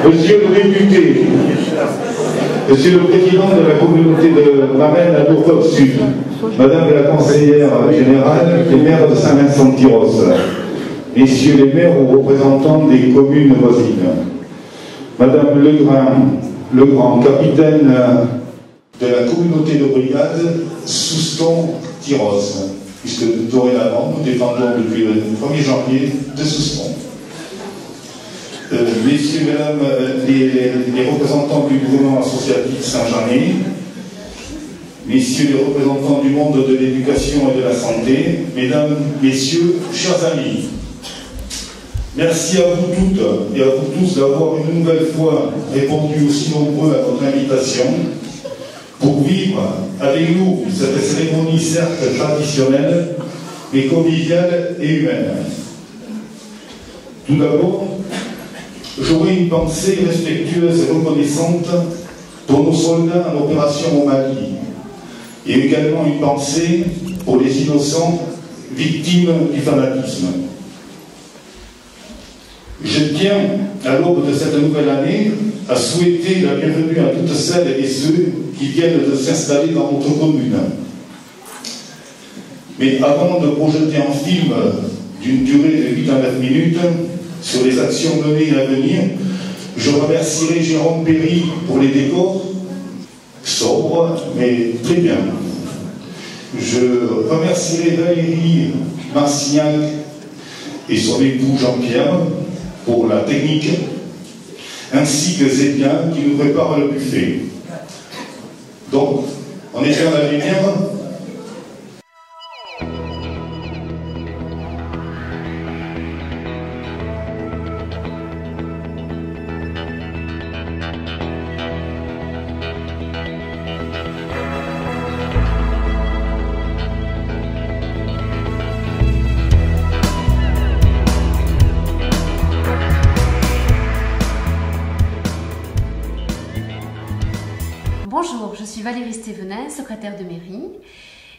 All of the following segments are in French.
Monsieur le député, Monsieur le président de la communauté de Marraine à Tourcoing Sud, Madame la conseillère générale, les maires de Saint-Vincent-de-Tyrosse, Messieurs les maires ou représentants des communes voisines, Madame Legrand, capitaine de la communauté de brigade Souston-Tyrosse, puisque dorénavant nous dépendons depuis le 1er janvier de Souston. Messieurs, Mesdames, les représentants du mouvement associatif Saint-Jean-Né, Messieurs les représentants du monde de l'éducation et de la santé, Mesdames, Messieurs, chers amis, merci à vous toutes et à vous tous d'avoir une nouvelle fois répondu aussi nombreux à notre invitation pour vivre avec nous cette cérémonie certes traditionnelle, mais conviviale et humaine. Tout d'abord, j'aurai une pensée respectueuse et reconnaissante pour nos soldats en opération au Mali, et également une pensée pour les innocents victimes du fanatisme. Je tiens, à l'aube de cette nouvelle année, à souhaiter la bienvenue à toutes celles et ceux qui viennent de s'installer dans notre commune. Mais avant de projeter un film d'une durée de 8 à 9 minutes sur les actions menées à venir, je remercierai Jérôme Perry pour les décors, sobres, mais très bien. Je remercierai Valérie Marcignac et son époux Jean-Pierre pour la technique, ainsi que Zébien qui nous prépare le buffet. Donc, on est bien à la lumière. Bonjour, je suis Valérie Stévenin, secrétaire de mairie,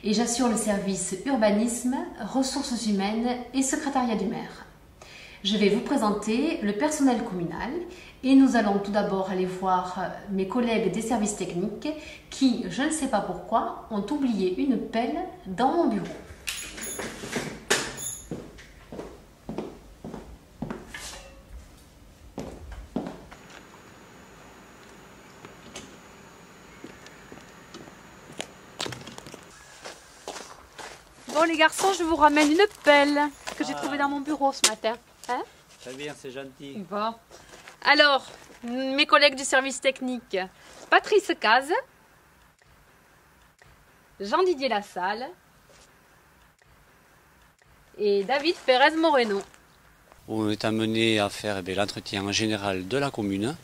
et j'assure le service urbanisme, ressources humaines et secrétariat du maire. Je vais vous présenter le personnel communal et nous allons tout d'abord aller voir mes collègues des services techniques qui, je ne sais pas pourquoi, ont oublié une pelle dans mon bureau. Bon les garçons, je vous ramène une pelle que j'ai trouvée dans mon bureau ce matin. Hein? Très bien, c'est gentil. Bon. Alors, mes collègues du service technique, Patrice Caz, Jean-Didier Lassalle et David Pérez Moreno. On est amené à faire l'entretien en général de la commune,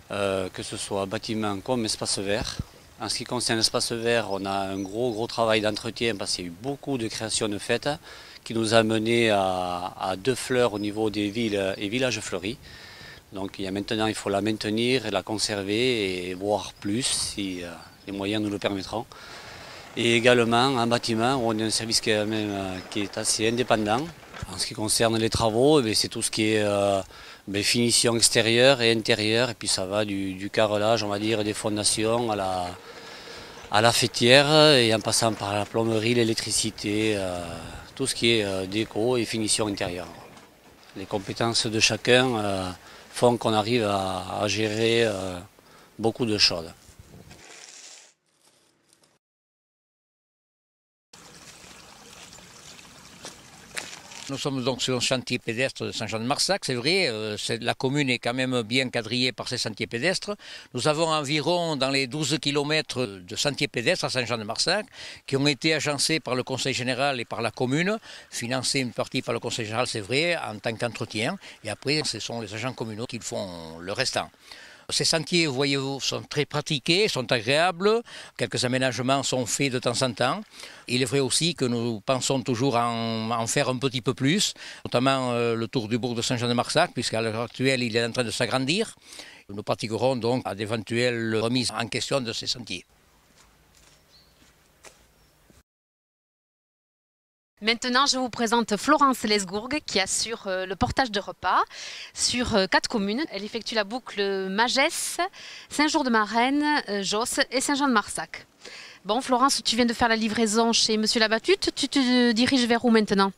que ce soit bâtiment comme espace vert. En ce qui concerne l'espace vert, on a un gros travail d'entretien parce qu'il y a eu beaucoup de créations de fêtes qui nous a mené à 2 fleurs au niveau des villes et villages fleuris. Donc maintenant il faut la maintenir et la conserver et voir plus si les moyens nous le permettront. Et également en bâtiment, on a un service qui est assez indépendant. En ce qui concerne les travaux, c'est tout ce qui est finition extérieure et intérieure, et puis ça va du carrelage, on va dire, des fondations à la fêtière, et en passant par la plomberie, l'électricité, tout ce qui est déco et finition intérieure. Les compétences de chacun font qu'on arrive à gérer beaucoup de choses. Nous sommes donc sur un chantier pédestre de Saint-Jean-de-Marsac, c'est vrai, la commune est quand même bien quadrillée par ces sentiers pédestres. Nous avons environ dans les 12 km de sentiers pédestres à Saint-Jean-de-Marsac qui ont été agencés par le Conseil général et par la commune, financés une partie par le Conseil général, c'est vrai, en tant qu'entretien, et après ce sont les agents communaux qui font le restant. Ces sentiers, voyez-vous, sont très pratiqués, sont agréables, quelques aménagements sont faits de temps en temps. Il est vrai aussi que nous pensons toujours à en faire un petit peu plus, notamment le tour du bourg de Saint-Jean-de-Marsac, puisqu'à l'heure actuelle il est en train de s'agrandir. Nous pratiquerons donc à d'éventuelles remises en question de ces sentiers. Maintenant, je vous présente Florence Lesgourg qui assure le portage de repas sur 4 communes. Elle effectue la boucle Magès, Saint-Jour-de-Marennes, Josse et Saint-Jean-de-Marsac. Bon, Florence, tu viens de faire la livraison chez Monsieur Labatute. Tu te diriges vers où maintenant?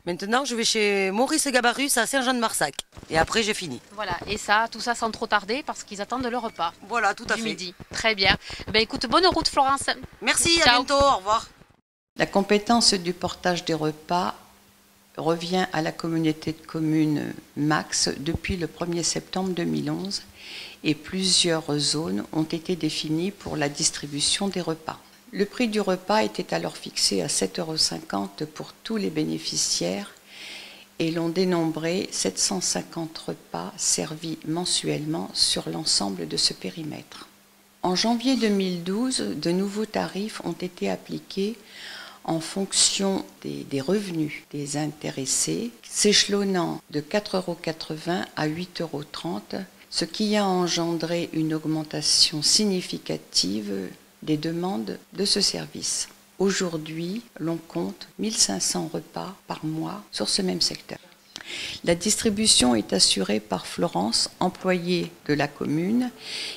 Maintenant, je vais chez Maurice Gabarus à Saint-Jean-de-Marsac. Et après, j'ai fini. Voilà, et ça, tout ça sans trop tarder parce qu'ils attendent le repas. Voilà, tout à fait. Midi. Très bien. Ben, écoute, bonne route, Florence. Merci, Ciao. à bientôt, au revoir. La compétence du portage des repas revient à la communauté de communes Max depuis le 1er septembre 2011 et plusieurs zones ont été définies pour la distribution des repas. Le prix du repas était alors fixé à 7,50 € pour tous les bénéficiaires et l'on dénombrait 750 repas servis mensuellement sur l'ensemble de ce périmètre. En janvier 2012, de nouveaux tarifs ont été appliqués en fonction des revenus des intéressés, s'échelonnant de 4,80 € à 8,30 €, ce qui a engendré une augmentation significative des demandes de ce service. Aujourd'hui, l'on compte 1500 repas par mois sur ce même secteur. La distribution est assurée par Florence, employée de la commune,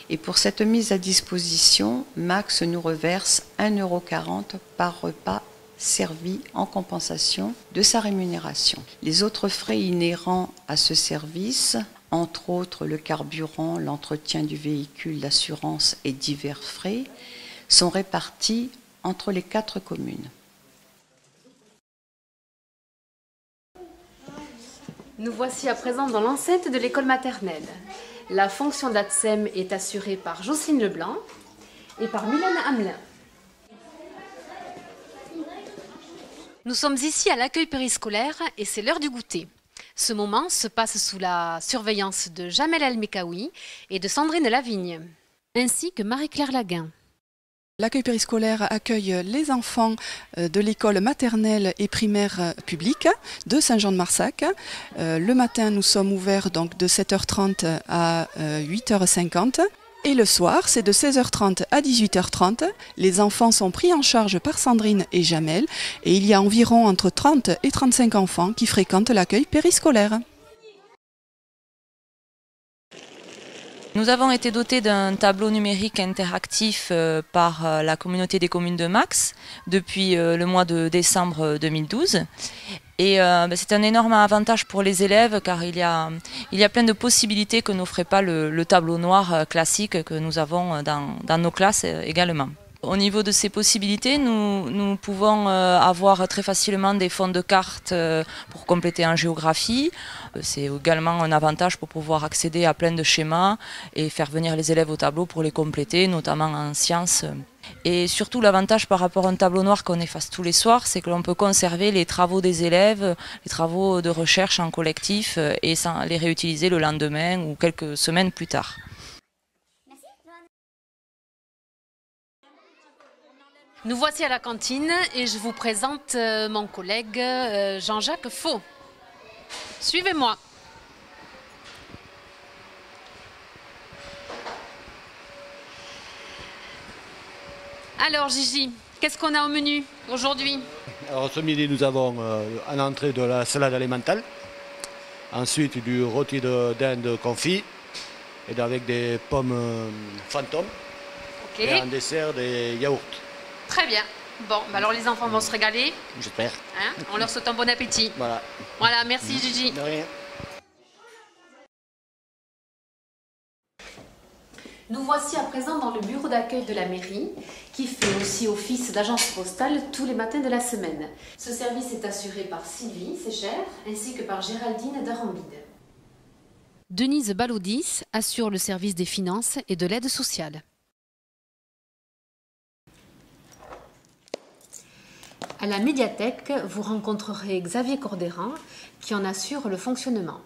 et pour cette mise à disposition, Max nous reverse 1,40 € par repas servi en compensation de sa rémunération. Les autres frais inhérents à ce service, entre autres le carburant, l'entretien du véhicule, l'assurance et divers frais, sont répartis entre les 4 communes. Nous voici à présent dans l'enceinte de l'école maternelle. La fonction d'ATSEM est assurée par Jocelyne Leblanc et par Mylène Hamelin. Nous sommes ici à l'accueil périscolaire et c'est l'heure du goûter. Ce moment se passe sous la surveillance de Jamel El-Mekaoui et de Sandrine Lavigne, ainsi que Marie-Claire Laguin. L'accueil périscolaire accueille les enfants de l'école maternelle et primaire publique de Saint-Jean-de-Marsac. Le matin, nous sommes ouverts donc de 7h30 à 8h50. Et le soir, c'est de 16h30 à 18h30. Les enfants sont pris en charge par Sandrine et Jamel. Et il y a environ entre 30 et 35 enfants qui fréquentent l'accueil périscolaire. Nous avons été dotés d'un tableau numérique interactif par la communauté des communes de Max depuis le mois de décembre 2012. Et c'est un énorme avantage pour les élèves car il y a plein de possibilités que n'offrait pas le tableau noir classique que nous avons dans nos classes également. Au niveau de ces possibilités, nous pouvons avoir très facilement des fonds de cartes pour compléter en géographie. C'est également un avantage pour pouvoir accéder à plein de schémas et faire venir les élèves au tableau pour les compléter, notamment en sciences. Et surtout l'avantage par rapport à un tableau noir qu'on efface tous les soirs, c'est que l'on peut conserver les travaux des élèves, les travaux de recherche en collectif et les réutiliser le lendemain ou quelques semaines plus tard. Nous voici à la cantine et je vous présente mon collègue Jean-Jacques Faux. Suivez-moi. Alors Gigi, qu'est-ce qu'on a au menu aujourd'hui? Alors ce midi nous avons en entrée de la salade alimentale, ensuite du rôti de dinde confit et avec des pommes fantômes et en dessert des yaourts. Très bien. Bon, bah alors les enfants vont se régaler. J'espère. Hein, on leur souhaite un bon appétit. Voilà. Voilà, merci Gigi. De rien. Nous voici à présent dans le bureau d'accueil de la mairie, qui fait aussi office d'agence postale tous les matins de la semaine. Ce service est assuré par Sylvie Sécher, ainsi que par Géraldine Darambide. Denise Balaudis assure le service des finances et de l'aide sociale. À la médiathèque, vous rencontrerez Xavier Cordéran, qui en assure le fonctionnement.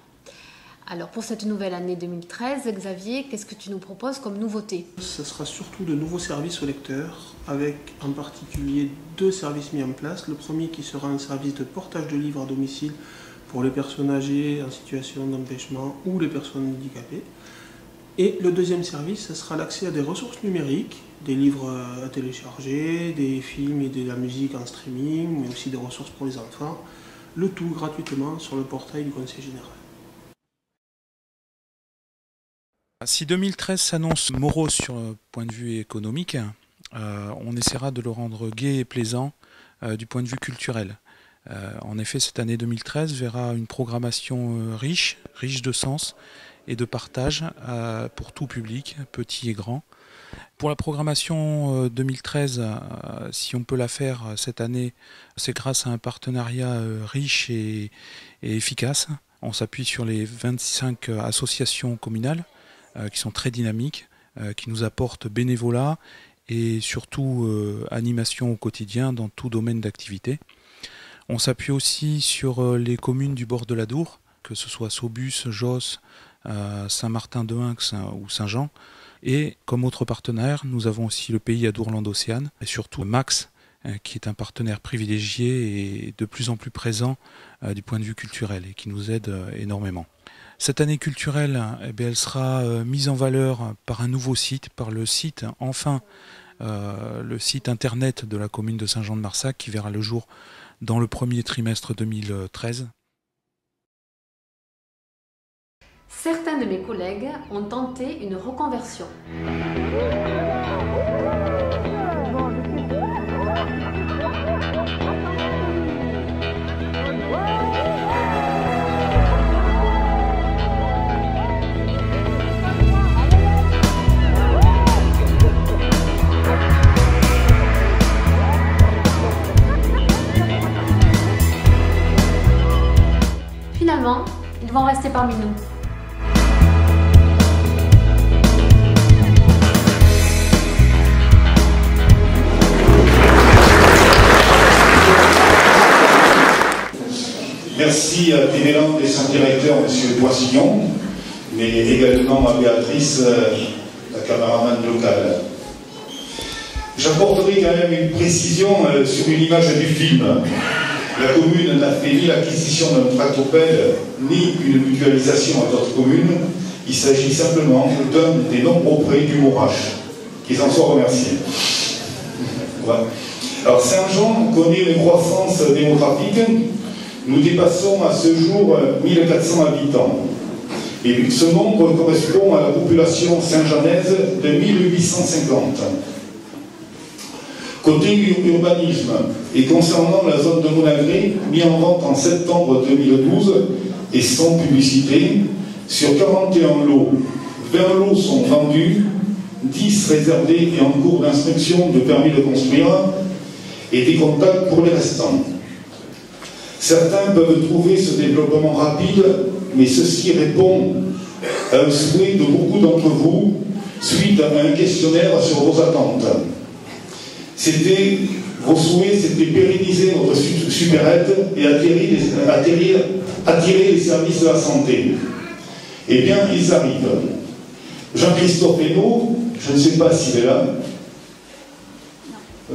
Alors pour cette nouvelle année 2013, Xavier, qu'est-ce que tu nous proposes comme nouveauté? Ce sera surtout de nouveaux services aux lecteurs, avec en particulier 2 services mis en place. Le premier qui sera un service de portage de livres à domicile pour les personnes âgées en situation d'empêchement ou les personnes handicapées. Et le deuxième service, ce sera l'accès à des ressources numériques des livres à télécharger, des films et de la musique en streaming, mais aussi des ressources pour les enfants, le tout gratuitement sur le portail du Conseil général. Si 2013 s'annonce morose sur le point de vue économique, on essaiera de le rendre gai et plaisant du point de vue culturel. En effet, cette année 2013 verra une programmation riche de sens et de partage pour tout public, petit et grand. Pour la programmation 2013, si on peut la faire cette année, c'est grâce à un partenariat riche et efficace. On s'appuie sur les 25 associations communales qui sont très dynamiques, qui nous apportent bénévolat et surtout animation au quotidien dans tout domaine d'activité. On s'appuie aussi sur les communes du bord de l'Adour, que ce soit Saubus, Josse, Saint-Martin-de-Hinx ou Saint-Jean. Et comme autre partenaire, nous avons aussi le pays Adour-Landes-Océane et surtout Max, qui est un partenaire privilégié et de plus en plus présent du point de vue culturel et qui nous aide énormément. Cette année culturelle, elle sera mise en valeur par un nouveau site, par le site, enfin, le site internet de la commune de Saint-Jean-de-Marsac qui verra le jour dans le premier trimestre 2013. Certains de mes collègues ont tenté une reconversion. Finalement, ils vont rester parmi nous. Merci à Ténéland et son directeur, M. Poissillon, mais également à Béatrice, la caméraman locale. J'apporterai quand même une précision sur une image du film. La commune n'a fait ni l'acquisition d'un tractopelle, ni une mutualisation à d'autres communes. Il s'agit simplement d'un des nombreux prêts du Mourache. Qu'ils en soient remerciés. Voilà. Alors Saint-Jean connaît une croissance démographique. Nous dépassons à ce jour 1400 habitants. Et ce nombre correspond à la population saint-jeannaise de 1850. Côté urbanisme, et concernant la zone de Monagré, mis en vente en septembre 2012, et sans publicité, sur 41 lots, 20 lots sont vendus, 10 réservés et en cours d'instruction de permis de construire, et des contacts pour les restants. Certains peuvent trouver ce développement rapide, mais ceci répond à un souhait de beaucoup d'entre vous, suite à un questionnaire sur vos attentes. Vos souhaits, c'était pérenniser notre supérette et attirer les services de la santé. Eh bien, ils arrivent. Jean-Christophe Hainaut, je ne sais pas s'il est là.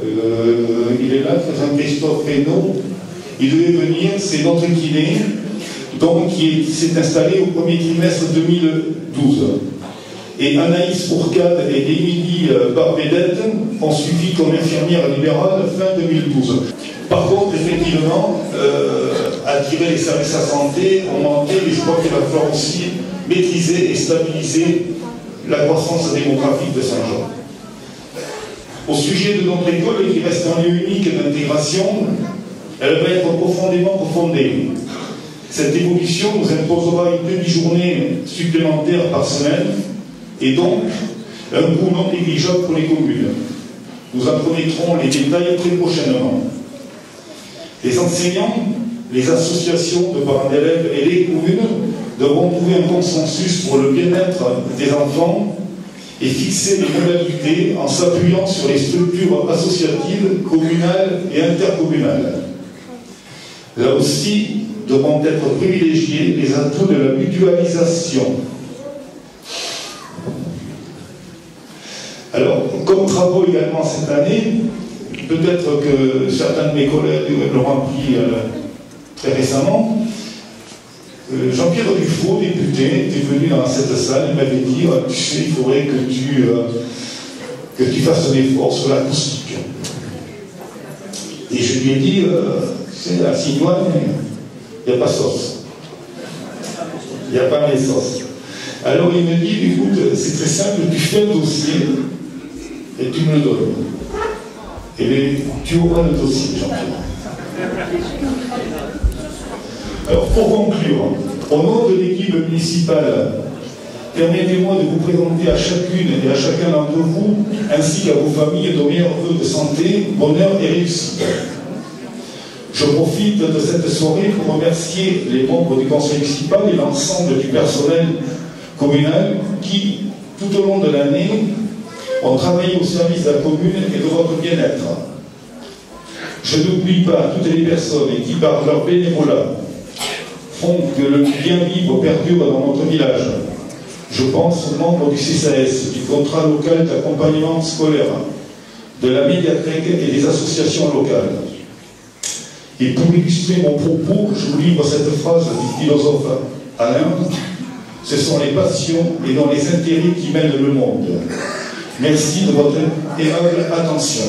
Il est là, Jean-Christophe Hainaut. Il devait venir, c'est notre kiné, donc qui s'est installé au premier trimestre 2012. Et Anaïs Fourcade et Émilie Barbedette ont suivi comme infirmière libérale fin 2012. Par contre, effectivement, attirer les services à santé ont manqué, mais je crois qu'il va falloir aussi maîtriser et stabiliser la croissance démographique de Saint-Jean. Au sujet de notre école, qui reste un lieu unique d'intégration, elle va être profondément profondée. Cette évolution nous imposera une demi-journée supplémentaire par semaine, et donc un coût non négligeable pour les communes. Nous en connaîtrons les détails très prochainement. Les enseignants, les associations de parents d'élèves et les communes devront trouver un consensus pour le bien-être des enfants et fixer les modalités en s'appuyant sur les structures associatives, communales et intercommunales. Là aussi, devront être privilégiés les atouts de la mutualisation. Alors, comme travaux également cette année, peut-être que certains de mes collègues l'ont appris très récemment, Jean-Pierre Dufaux, député, était venu dans cette salle et m'avait dit tu sais, il faudrait que que tu fasses un effort sur l'acoustique. Et je lui ai dit, c'est la Signoine, il n'y a pas sauce. Il n'y a pas les sauces. Alors il me dit, écoute, c'est très simple, tu fais un dossier et tu me le donnes. Et bien, tu auras le dossier, Jean-Pierre. Alors pour conclure, au nom de l'équipe municipale, permettez-moi de vous présenter à chacune et à chacun d'entre vous, ainsi qu'à vos familles, nos meilleurs vœux de santé, bonheur et réussite. Je profite de cette soirée pour remercier les membres du conseil municipal et l'ensemble du personnel communal qui, tout au long de l'année, ont travaillé au service de la commune et de votre bien-être. Je n'oublie pas toutes les personnes qui, par leur bénévolat, font que le bien vivre perdure dans notre village. Je pense aux membres du CCAS, du contrat local d'accompagnement scolaire, de la médiathèque et des associations locales. Et pour illustrer mon propos, je vous livre cette phrase du philosophe Alain: ce sont les passions et non les intérêts qui mènent le monde. Merci de votre aimable attention.